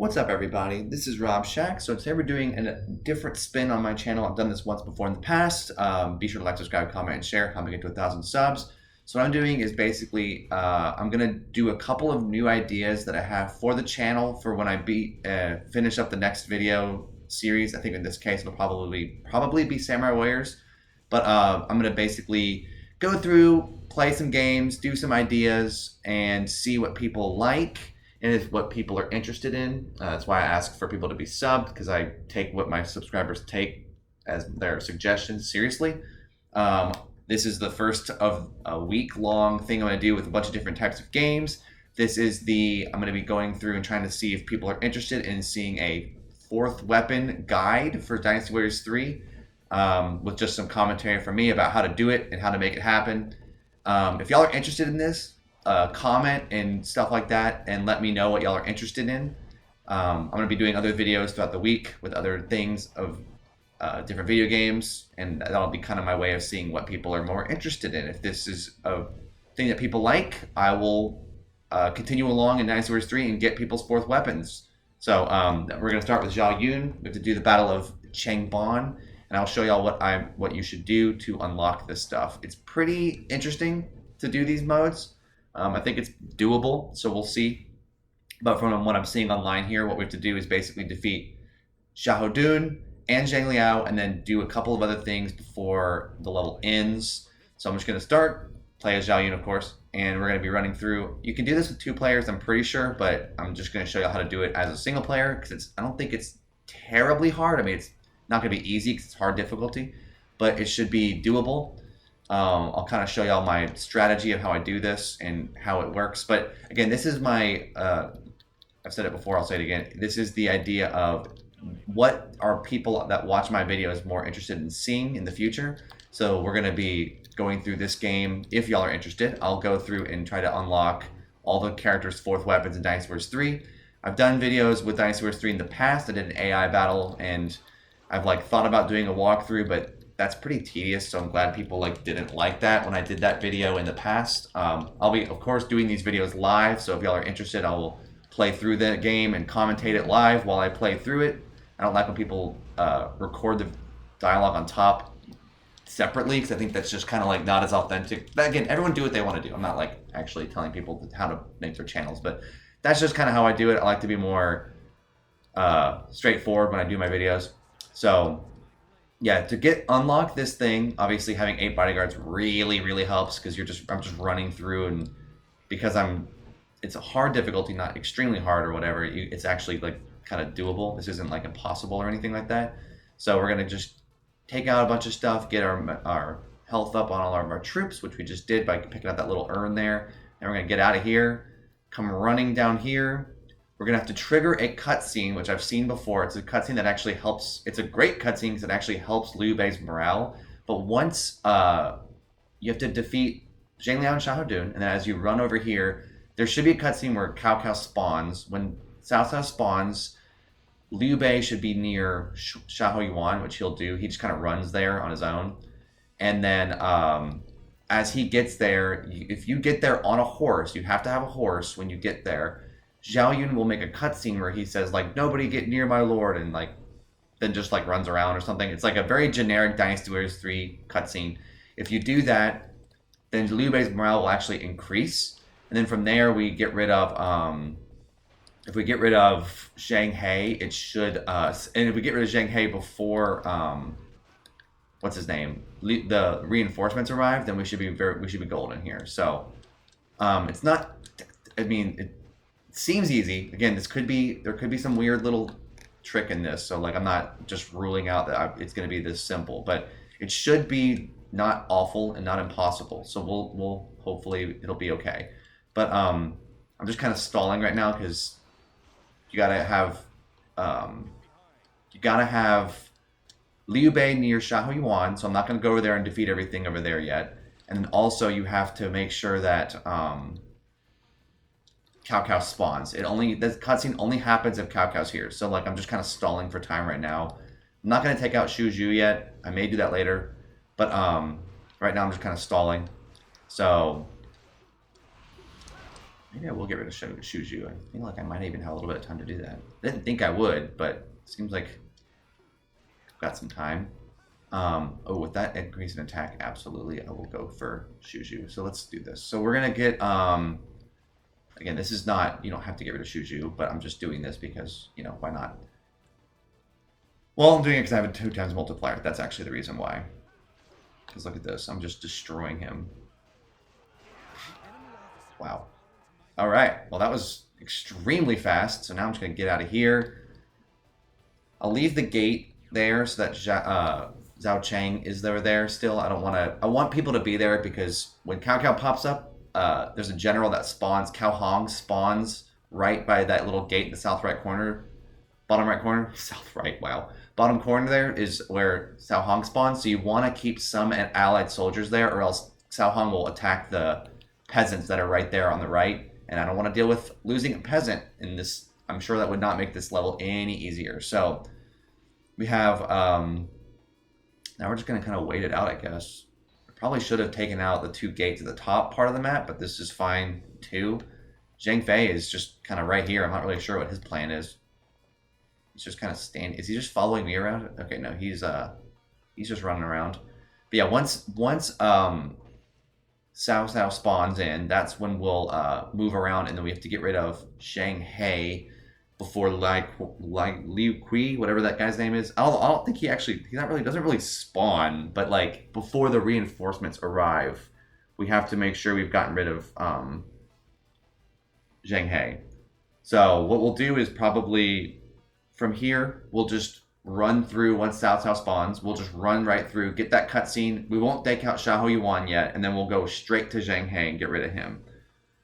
What's up, everybody? This is Rob Shack. So today we're doing a different spin on my channel. I've done this once before in the past. Be sure to like, subscribe, comment, and share. Help me get to 1,000 subs. So what I'm doing is basically I'm gonna do a couple of new ideas that I have for the channel for when I finish up the next video series. I think in this case it'll probably be Samurai Warriors. But I'm gonna basically go through, play some games, do some ideas, and see what people like and is what people are interested in. That's why I ask for people to be subbed, because I take what my subscribers take as their suggestions seriously. This is the first of a week-long thing I'm going to do with a bunch of different types of games. I'm going to be going through and trying to see if people are interested in seeing a fourth weapon guide for Dynasty Warriors 3 with just some commentary from me about how to do it and how to make it happen. If y'all are interested in this, comment and stuff like that and let me know what y'all are interested in. I'm going to be doing other videos throughout the week with other things of different video games, and that'll be kind of my way of seeing what people are more interested in. If this is a thing that people like, I will continue along in Dynasty Warriors 3 and get people's fourth weapons. So we're going to start with Zhao Yun. We have to do the Battle of Changban, and I'll show y'all what you should do to unlock this stuff. It's pretty interesting to do these modes. I think it's doable, so we'll see. But from what I'm seeing online here, what we have to do is basically defeat Xiahou Dun and Zhang Liao, and then do a couple of other things before the level ends. So I'm just going to start, play as Zhao Yun, of course, and we're going to be running through. You can do this with 2 players, I'm pretty sure, but I'm just going to show you how to do it as a single player, because I don't think it's terribly hard. I mean, it's not going to be easy because it's hard difficulty, but it should be doable. I'll kind of show y'all my strategy of how I do this and how it works. But again, this is my, I've said it before, I'll say it again. This is the idea of what are people that watch my videos more interested in seeing in the future. So we're going to be going through this game. If y'all are interested, I'll go through and try to unlock all the characters' fourth weapons in Dynasty Warriors 3. I've done videos with Dynasty Warriors 3 in the past. I did an AI battle, and I've thought about doing a walkthrough, but that's pretty tedious, so I'm glad people didn't like that when I did that video in the past. I'll be, of course, doing these videos live, so if y'all are interested, I will play through the game and commentate it live while I play through it. I don't like when people record the dialogue on top separately, because I think that's just kind of not as authentic. But again, everyone do what they want to do. I'm not actually telling people how to make their channels, but that's just kind of how I do it. I like to be more straightforward when I do my videos. So yeah, to unlock this thing, obviously having 8 bodyguards really helps, because I'm just running through, and because it's a hard difficulty, not extremely hard or whatever. It's actually kind of doable. This isn't impossible or anything like that. So we're gonna just take out a bunch of stuff, get our health up on all of our troops, which we just did by picking up that little urn there. And we're gonna get out of here, come running down here. We're going to have to trigger a cutscene, which I've seen before. It's a cutscene that actually helps. It's a great cutscene because it actually helps Liu Bei's morale. But once you have to defeat Zhang Liao and Xiahou Dun, and then as you run over here, there should be a cutscene where Cao Cao spawns. When Cao Cao spawns, Liu Bei should be near Xiahou Yuan, which he'll do. He just kind of runs there on his own. And then as he gets there, if you get there on a horse, you have to have a horse when you get there. Zhao Yun will make a cutscene where he says nobody get near my lord, and then just runs around or something. It's a very generic Dynasty Warriors 3 cutscene. If you do that, then Liu Bei's morale will actually increase, and then from there we get rid of if we get rid of Zhang He, it should and if we get rid of Zhang He before what's his name, the reinforcements arrive, then we should be golden here. So it's not, I mean, it seems easy. Again, there could be some weird little trick in this, so I'm not just ruling out that it's going to be this simple, but it should be not awful and not impossible. So we'll hopefully it'll be okay. But I'm just kind of stalling right now because you gotta have Liu Bei near Xiahou Yuan, so I'm not going to go over there and defeat everything over there yet. And then also you have to make sure that Cao Cao spawns. The cutscene only happens if Cao Cao's here. So I'm just kind of stalling for time right now. I'm not going to take out Shu Zhu yet. I may do that later. But right now I'm just kind of stalling. So Maybe I will get rid of Shuju. I feel like I might even have a little bit of time to do that. Didn't think I would, but it seems like I've got some time. Oh, with that increase in attack, absolutely, I will go for Shuju. So let's do this. So we're gonna get, again, this is not, you don't have to get rid of Shuju, but I'm just doing this because, you know, why not? Well, I'm doing it because I have a 2 times multiplier. That's actually the reason why. Because look at this, I'm just destroying him. Wow. All right, well, that was extremely fast. So now I'm just gonna get out of here. I'll leave the gate there so that Zhao Chang is there still. I don't want to. I want people to be there because when Cao Cao pops up, there's a general that spawns. Cao Hong spawns right by that little gate in the south right corner, bottom right corner, south right. Wow, bottom corner there is where Cao Hong spawns. So you want to keep some allied soldiers there, or else Cao Hong will attack the peasants that are right there on the right. And I don't want to deal with losing a peasant in this. I'm sure that would not make this level any easier. So we have. Now we're just going to kind of wait it out, I guess. I probably should have taken out the 2 gates at the top part of the map, but this is fine too. Zhang Fei is just kind of right here. I'm not really sure what his plan is. He's just kind of standing. Is he just following me around? Okay, no, he's just running around. But yeah, once Cao Cao spawns in, that's when we'll move around, and then we have to get rid of Shanghai before Liu Kui, whatever that guy's name is. I don't think he doesn't really spawn, but like before the reinforcements arrive, we have to make sure we've gotten rid of Zheng He. So what we'll do is probably from here, we'll just run through once Cao Cao spawns. We'll just run right through, get that cutscene. We won't take out Xiahou Yuan yet, and then we'll go straight to Zheng He and get rid of him.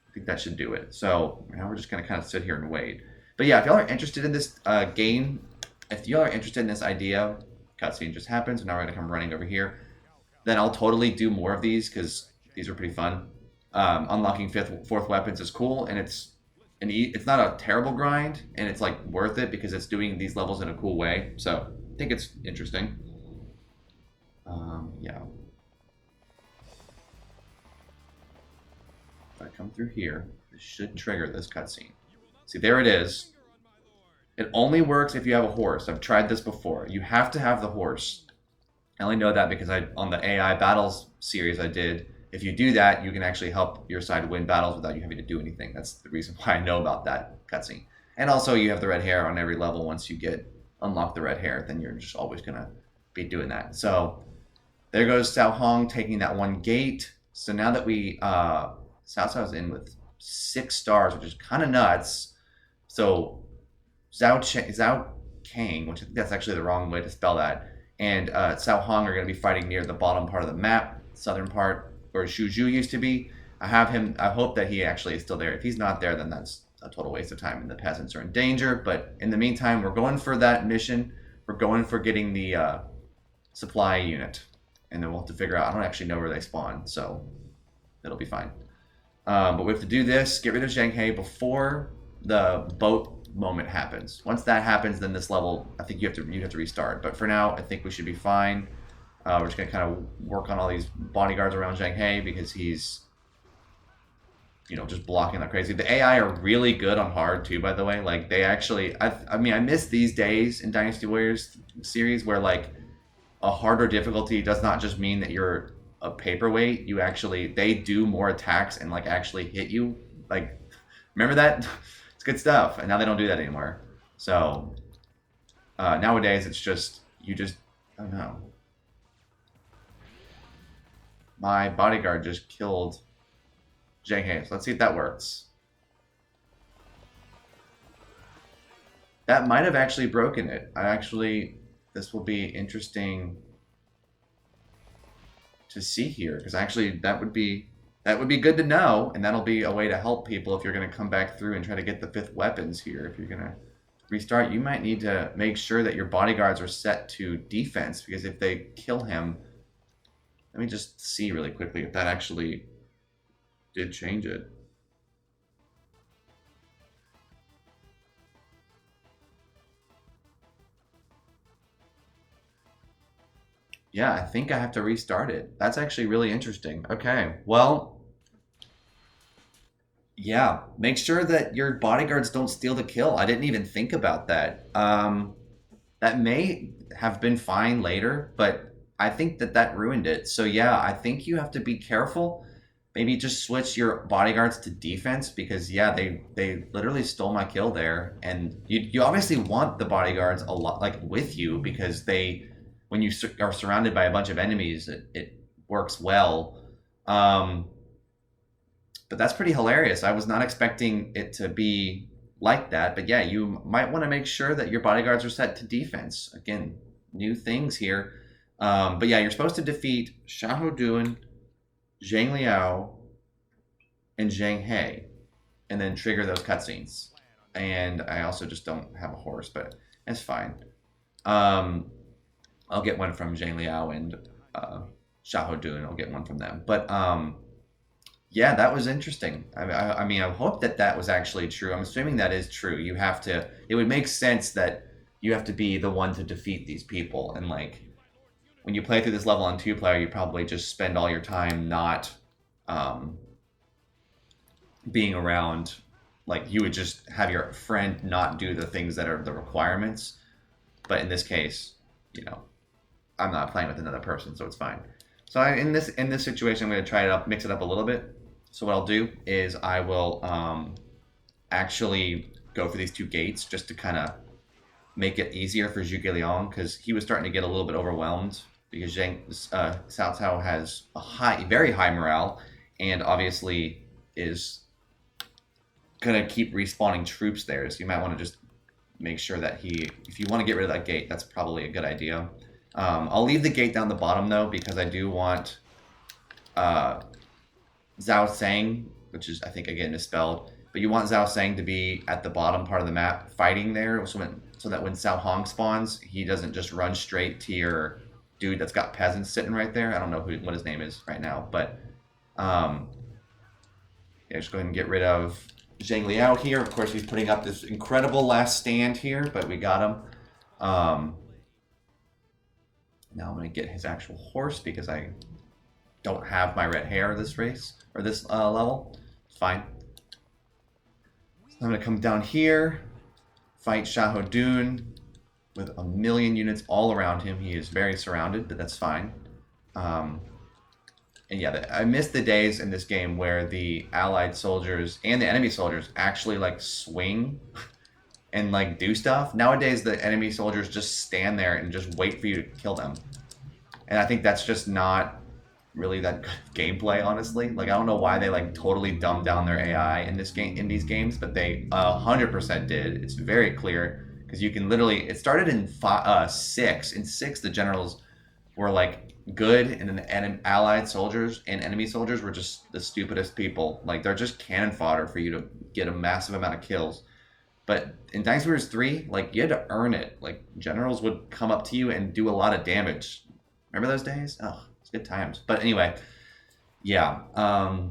I think that should do it. So now we're just going to kind of sit here and wait. But yeah, if y'all are interested in this game, if y'all are interested in this idea, cutscene just happens, and now we're going to come running over here, then I'll totally do more of these, because these are pretty fun. Unlocking 4th weapons is cool, and it's not a terrible grind, and it's like worth it, because it's doing these levels in a cool way. So, I think it's interesting. Yeah. If I come through here, this should trigger this cutscene. See, there it is. It only works if you have a horse. I've tried this before. You have to have the horse. I only know that because on the AI battles series I did, if you do that, you can actually help your side win battles without you having to do anything. That's the reason why I know about that cutscene. And also, you have the red hair on every level. Once you unlock the red hair, then you're just always going to be doing that. So, there goes Cao Hong taking that 1 gate. So now that Cao Cao's in with 6 stars, which is kind of nuts. So Zhao Kang, which I think that's actually the wrong way to spell that, and Cao Hong are going to be fighting near the bottom part of the map, southern part, where Shuju used to be. I hope that he actually is still there. If he's not there, then that's a total waste of time, and the peasants are in danger. But in the meantime, we're going for that mission. We're going for getting the supply unit, and then we'll have to figure out. I don't actually know where they spawn, so it'll be fine. But we have to do this, get rid of Zheng He before the boat moment happens. Once that happens, then this level, I think you have to restart. But for now, I think we should be fine. We're just gonna kind of work on all these bodyguards around Zheng He because he's, just blocking like crazy. The AI are really good on hard too, by the way. Like they actually, I miss these days in Dynasty Warriors series where like a harder difficulty does not just mean that you're a paperweight. They do more attacks and like actually hit you. Like, remember that? It's good stuff. And now they don't do that anymore. So nowadays it's just, I don't know. My bodyguard just killed Zheng He. So let's see if that works. That might have actually broken it. This will be interesting to see here, because actually that would be good to know, and that'll be a way to help people if you're going to come back through and try to get the 5th weapons here. If you're going to restart, you might need to make sure that your bodyguards are set to defense, because if they kill him, let me just see really quickly if that actually did change it. Yeah, I think I have to restart it. That's actually really interesting. Okay, well, Yeah, make sure that your bodyguards don't steal the kill. I didn't even think about that. That may have been fine later, but I think that that ruined it. So yeah, I think you have to be careful. Maybe just switch your bodyguards to defense because yeah, they literally stole my kill there, and you obviously want the bodyguards a lot like with you because they when you are surrounded by a bunch of enemies, it works well. Um, but that's pretty hilarious. I was not expecting it to be like that. But yeah, you might want to make sure that your bodyguards are set to defense. Again, new things here. But yeah, you're supposed to defeat Xiahou Dun, Zhang Liao, and Zhang He, and then trigger those cutscenes. And I also just don't have a horse, but it's fine. Um, I'll get one from Zhang Liao and Xiahou Dun. I'll get one from them. But yeah, that was interesting. I mean, I hope that that was actually true. I'm assuming that is true. You have to. It would make sense that you have to be the one to defeat these people. And like, when you play through this level on two-player, you probably just spend all your time not being around. Like, you would just have your friend not do the things that are the requirements. But in this case, you know, I'm not playing with another person, so it's fine. So in this situation, I'm going to try it up, mix it up a little bit. So what I'll do is I will actually go for these two gates just to kind of make it easier for Zhuge Liang because he was starting to get a little bit overwhelmed because Cao Cao has a very high morale and obviously is going to keep respawning troops there. So you might want to just make sure that if you want to get rid of that gate, that's probably a good idea. I'll leave the gate down the bottom though because I do want Zhao Sang, which is I think again misspelled, but you want Zhao Sang to be at the bottom part of the map fighting there so that when Cao Hong spawns, he doesn't just run straight to your dude that's got peasants sitting right there. I don't know what his name is right now, but yeah, just go ahead and get rid of Zhang Liao here. Of course, he's putting up this incredible last stand here, but we got him. Now I'm going to get his actual horse because I don't have my red hair this race, or this level. It's fine. So I'm going to come down here, fight Xiahou Dun with a million units all around him. He is very surrounded, but that's fine. And yeah, I miss the days in this game where the allied soldiers and the enemy soldiers actually like swing and like do stuff. Nowadays, the enemy soldiers just stand there and just wait for you to kill them. And I think that's just not really that good gameplay, honestly. Like, I don't know why they like totally dumbed down their AI in this game, in these games, but they 100% did. It's very clear because you can literally. It started in 6. In 6, the generals were like good, and then allied soldiers and enemy soldiers were just the stupidest people. Like, they're just cannon fodder for you to get a massive amount of kills. But in Dynasty Warriors 3, like, you had to earn it. Like, generals would come up to you and do a lot of damage. Remember those days? Oh, it's good times. But anyway, yeah. I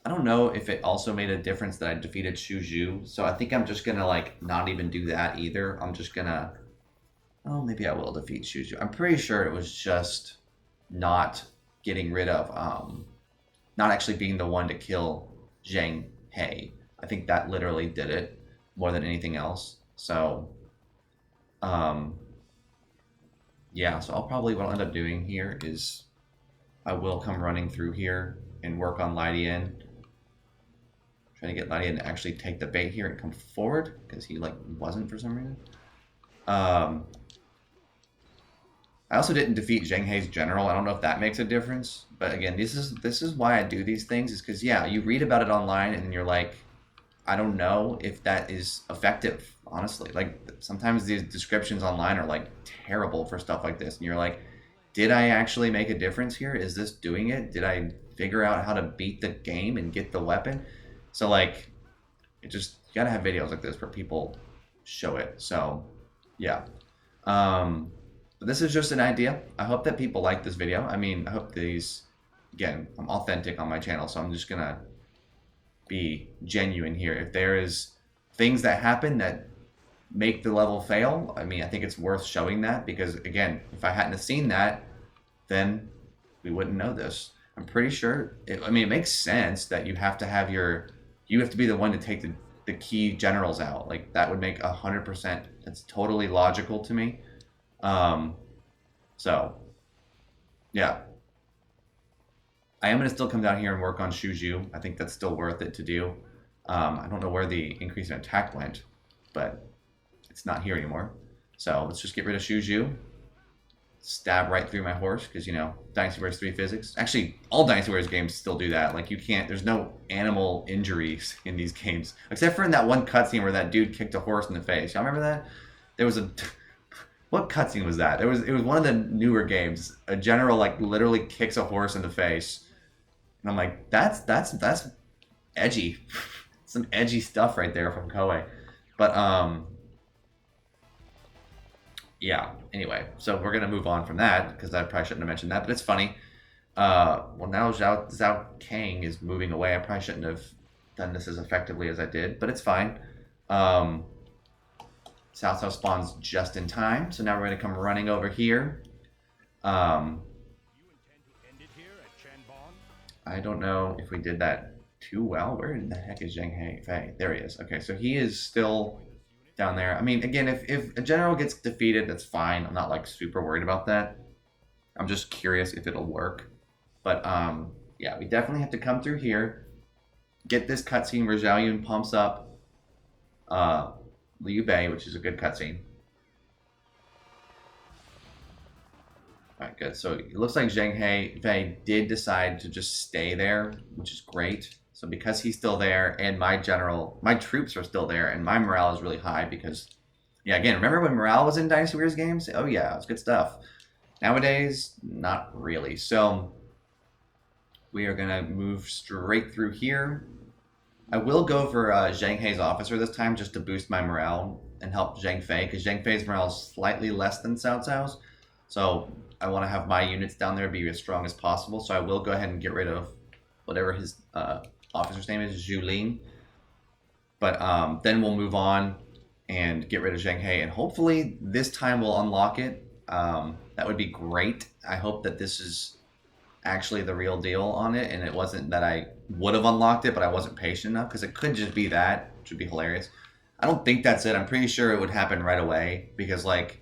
don't know if it also made a difference that I defeated Xu Zhu. So I think I'm just going to, like, not even do that either. I'm just going to... Oh, maybe I will defeat Xu Zhu. I'm pretty sure it was just not getting rid of... not actually being the one to kill Zhang He. I think that literally did it more than anything else. So, yeah, so what I'll end up doing here is I will come running through here and work on Lai Dian. Trying to get Lai Dian to actually take the bait here and come forward because he like wasn't for some reason. I also didn't defeat Zhang He's general. I don't know if that makes a difference, but again, this is why I do these things is because yeah, you read about it online and you're like, I don't know if that is effective, honestly. Like, sometimes these descriptions online are, like, terrible for stuff like this. And you're like, did I actually make a difference here? Is this doing it? Did I figure out how to beat the game and get the weapon? So, like, you gotta have videos like this where people show it. So, yeah. But this is just an idea. I hope that people like this video. I mean, I hope again, I'm authentic on my channel, so I'm just gonna be genuine here. If there is things that happen that make the level fail, I mean, I think it's worth showing that because again, if I hadn't have seen that, then we wouldn't know this. I'm pretty sure. I mean, it makes sense that you have to have you have to be the one to take the key generals out. Like that would make 100%. That's totally logical to me. Um, so yeah, I am gonna still come down here and work on Shuju. I think that's still worth it to do. I don't know where the increase in attack went, but it's not here anymore. So let's just get rid of Shuju. Stab right through my horse because, you know, Dynasty Warriors 3 physics. Actually, all Dynasty Warriors games still do that. Like, you can't, there's no animal injuries in these games. Except for in that one cutscene where that dude kicked a horse in the face. Y'all remember that? There was a, what cutscene was that? It was one of the newer games. A general, like, literally kicks a horse in the face. And I'm like, that's edgy. Some edgy stuff right there from Koei. But, yeah, anyway, so we're going to move on from that, because I probably shouldn't have mentioned that, but it's funny. Well, now Zhao Kang is moving away. I probably shouldn't have done this as effectively as I did, but it's fine. Cao Cao spawns just in time, so now we're going to come running over here. I don't know if we did that too well. Where in the heck is Zheng Fei? There he is. Okay, so he is still down there. I mean, again, if a general gets defeated, that's fine. I'm not like super worried about that. I'm just curious if it'll work. But yeah, we definitely have to come through here, get this cutscene where Zhao Yun pumps up Liu Bei, which is a good cutscene. Alright, good. So it looks like Zheng Fei did decide to just stay there, which is great. So because he's still there, and my troops are still there, and my morale is really high because, yeah, again, remember when morale was in Dynasty Warriors games? Oh yeah, it's good stuff. Nowadays, not really. So we are gonna move straight through here. I will go for Zheng Hei's officer this time just to boost my morale and help Zheng Fei, because Zheng Fei's morale is slightly less than Cao Cao's. So I want to have my units down there be as strong as possible. So I will go ahead and get rid of whatever his officer's name is, Zhu Ling. But then we'll move on and get rid of Zheng Hei, and hopefully this time we'll unlock it. That would be great. I hope that this is actually the real deal on it, and it wasn't that I would have unlocked it, but I wasn't patient enough, because it could just be that, which would be hilarious. I don't think that's it. I'm pretty sure it would happen right away, because like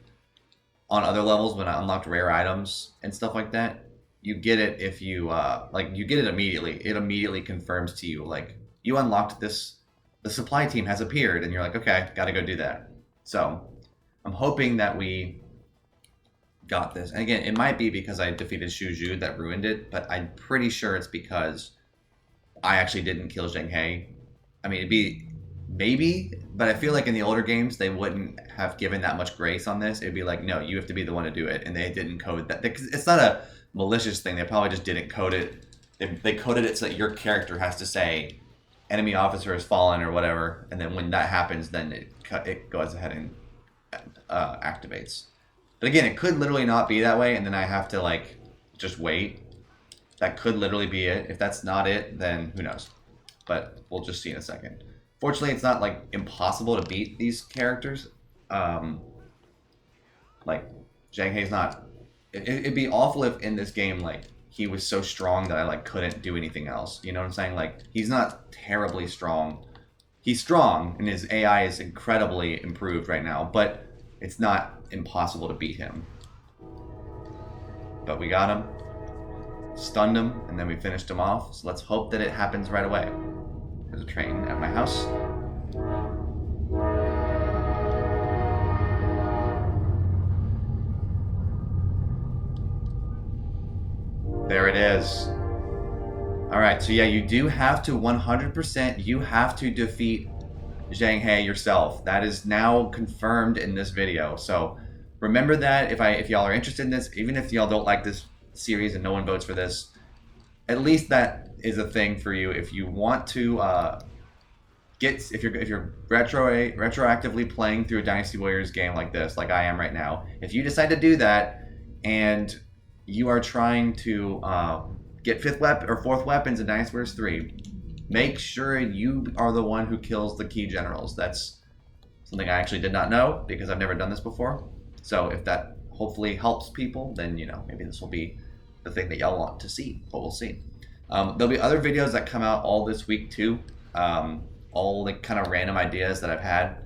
on other levels when I unlocked rare items and stuff like that, you get it if you like you get it immediately. It immediately confirms to you like you unlocked this. The supply team has appeared, and you're like, okay, got to go do that. So I'm hoping that we got this. And again, it might be because I defeated Shuju that ruined it, but I'm pretty sure it's because I actually didn't kill Zheng Hei. I mean, it'd be maybe, but I feel like in the older games they wouldn't have given that much grace on this. It'd be like, no, you have to be the one to do it, and they didn't code that. It's not a malicious thing. They probably just didn't code it. They coded it so that your character has to say enemy officer has fallen or whatever, and then when that happens, then it goes ahead and activates. But again, it could literally not be that way, and then I have to like just wait. That could literally be it. If that's not it, then who knows? But we'll just see in a second. Fortunately, it's not like impossible to beat these characters. Like Zheng Hei's not. It'd be awful if in this game like he was so strong that I like couldn't do anything else. You know what I'm saying? Like he's not terribly strong. He's strong, and his AI is incredibly improved right now, but it's not impossible to beat him. But we got him, stunned him, and then we finished him off. So let's hope that it happens right away. There's a train at my house. There it is. Alright, so yeah, you do have to 100%, you have to defeat Zheng Hei yourself. That is now confirmed in this video. So remember that if y'all are interested in this, even if y'all don't like this series and no one votes for this, at least that is a thing for you. If you want to if you're retroactively playing through a Dynasty Warriors game like this, like I am right now, if you decide to do that and you are trying to get 5th weapon or 4th weapons in Dynasty Warriors 3, make sure you are the one who kills the key generals. That's something I actually did not know because I've never done this before. So if that hopefully helps people, then you know maybe this will be the thing that y'all want to see, but we'll see. There'll be other videos that come out all this week too. All like kind of random ideas that I've had,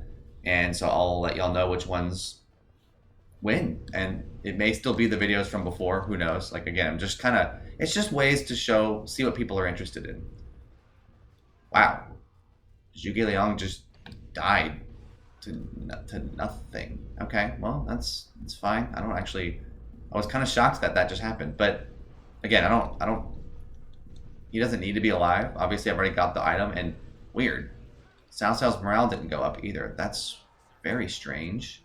and so I'll let y'all know which ones win. And it may still be the videos from before. Who knows? Like again, I'm just kind of it's just ways to see what people are interested in. Wow, Zhuge Liang just died to nothing. Okay, well that's fine. I was kind of shocked that that just happened, but again, I don't. He doesn't need to be alive. Obviously, I've already got the item, and weird. Cao Cao's morale didn't go up either. That's very strange.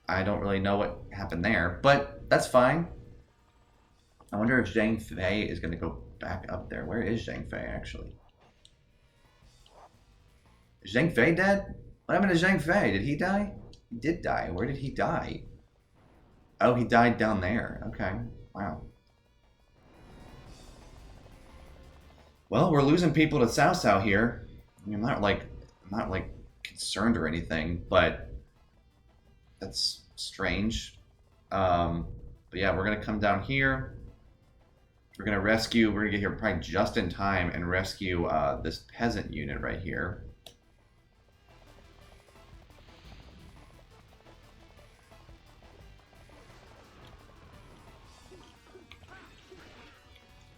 I don't really know what happened there, but that's fine. I wonder if Zhang Fei is going to go back up there. Where is Zhang Fei, actually? Is Zhang Fei dead? What happened to Zhang Fei? Did he die? He did die. Where did he die? Oh, he died down there. Okay. Wow. Well, we're losing people to Cao Cao here. I mean, I'm not like concerned or anything, but that's strange. But yeah, we're gonna come down here. We're gonna rescue. We're gonna get here probably just in time and rescue this peasant unit right here.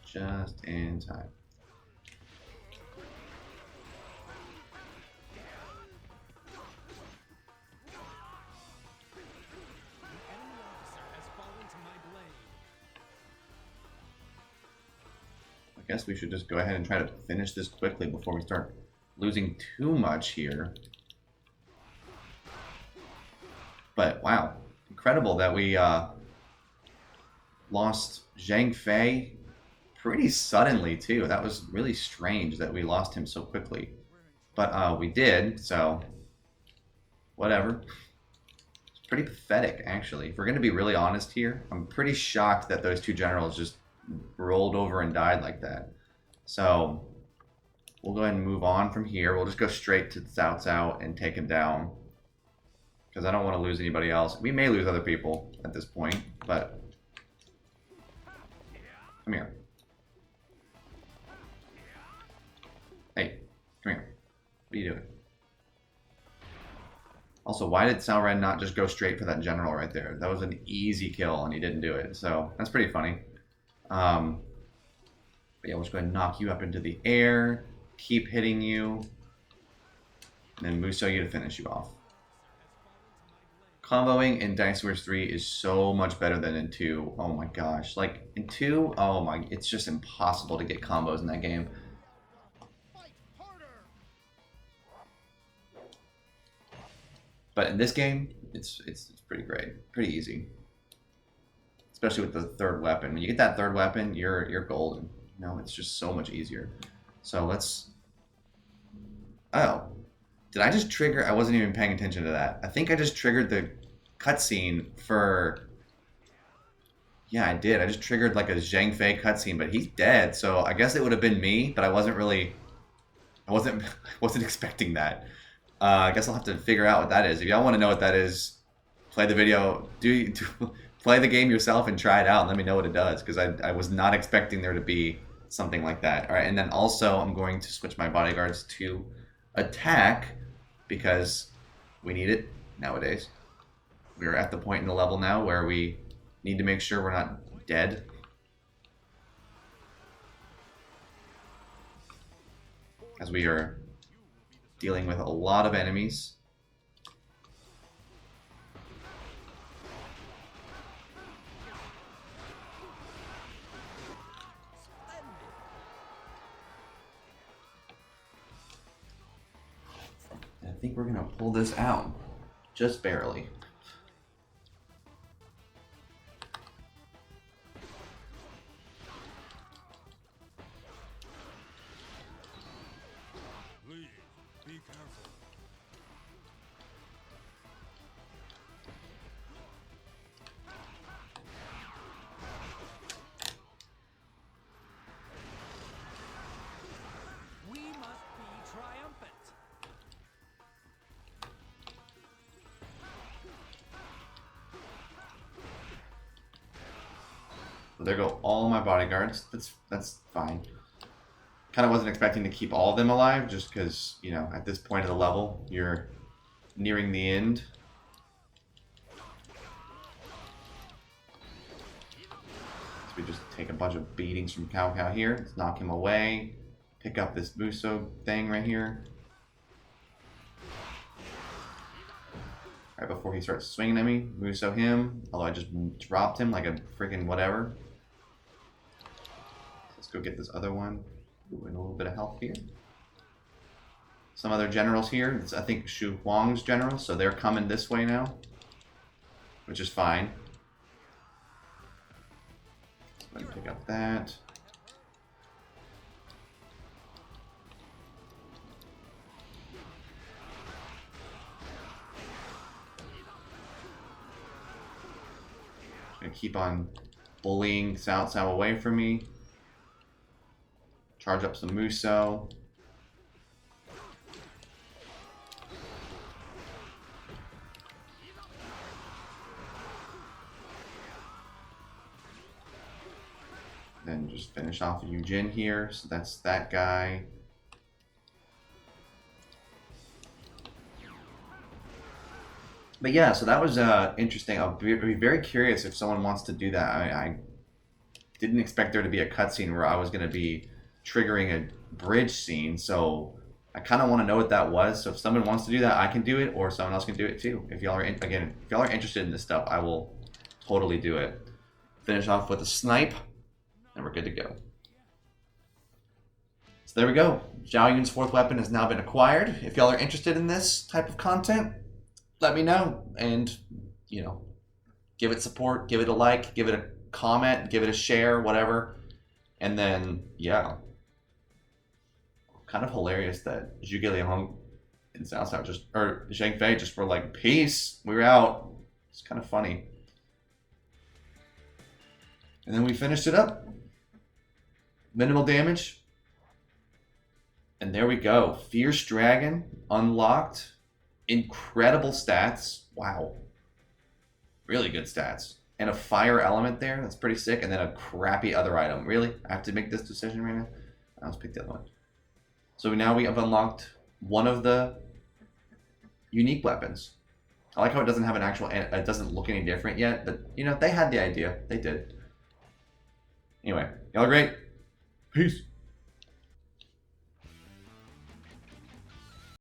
Just in time. I guess we should just go ahead and try to finish this quickly before we start losing too much here. But wow, incredible that we lost Zhang Fei pretty suddenly too. That was really strange that we lost him so quickly. But we did, so whatever. It's pretty pathetic, actually. If we're going to be really honest here, I'm pretty shocked that those two generals just rolled over and died like that. So we'll go ahead and move on from here. We'll just go straight to Cao Cao and take him down, because I don't want to lose anybody else. We may lose other people at this point, but come here. Hey, come here. What are you doing? Also, why did Cao Ren not just go straight for that general right there? That was an easy kill, and he didn't do it. So that's pretty funny. But yeah, we'll just go ahead and knock you up into the air, keep hitting you, and then Muso you to finish you off. Comboing in Dynasty Warriors 3 is so much better than in 2. Oh my gosh. Like, in 2, oh my, it's just impossible to get combos in that game. But in this game, it's pretty great. Pretty easy. Especially with the third weapon. When you get that third weapon, you're golden. You know, it's just so much easier. So let's... Oh. Did I just trigger... I wasn't even paying attention to that. I think I just triggered the cutscene for... Yeah, I did. I just triggered like a Zhang Fei cutscene, but he's dead. So I guess it would have been me, but I wasn't really... I wasn't expecting that. I guess I'll have to figure out what that is. If y'all want to know what that is, play the video. Play the game yourself and try it out and let me know what it does, because I was not expecting there to be something like that. All right, and then also I'm going to switch my bodyguards to attack because we need it nowadays. We're at the point in the level now where we need to make sure we're not dead. As we are dealing with a lot of enemies. I think we're gonna pull this out, just barely. Please, be careful. We must be triumphant. So there go all my bodyguards. That's fine. Kind of wasn't expecting to keep all of them alive, just because, you know, at this point of the level, you're nearing the end. So we just take a bunch of beatings from Cow here. Let's knock him away. Pick up this Muso thing right here. Right before he starts swinging at me, Muso him. Although I just dropped him like a freaking whatever. Let's go get this other one. Ooh, and a little bit of health here. Some other generals here. It's, I think, Shu Huang's general, so they're coming this way now, which is fine. Let me pick up that. Gonna keep on bullying Cao Cao away from me. Charge up some Muso. Then just finish off Yujin here. So that's that guy. But yeah, so that was interesting. I'll be very curious if someone wants to do that. I didn't expect there to be a cutscene where I was going to be triggering a bridge scene, so I kind of want to know what that was. So if someone wants to do that, I can do it, or someone else can do it too. If y'all are if y'all are interested in this stuff, I will totally do it. Finish off with a snipe, and we're good to go. So there we go. Zhao Yun's 4th weapon has now been acquired. If y'all are interested in this type of content, let me know, and you know, give it support, give it a like, give it a comment, give it a share, whatever. And then yeah, kind of hilarious that Zhuge Liang and Cao Cao just, or Zhang Fei just were like, peace, we're out. It's kind of funny. And then we finished it up. Minimal damage. And there we go. Fierce Dragon unlocked. Incredible stats. Wow. Really good stats. And a fire element there. That's pretty sick. And then a crappy other item. Really? I have to make this decision right now? Let's pick the other one. So now we have unlocked one of the unique weapons. I like how it doesn't have an actual, it doesn't look any different yet, but you know, they had the idea. They did. Anyway, y'all are great. Peace.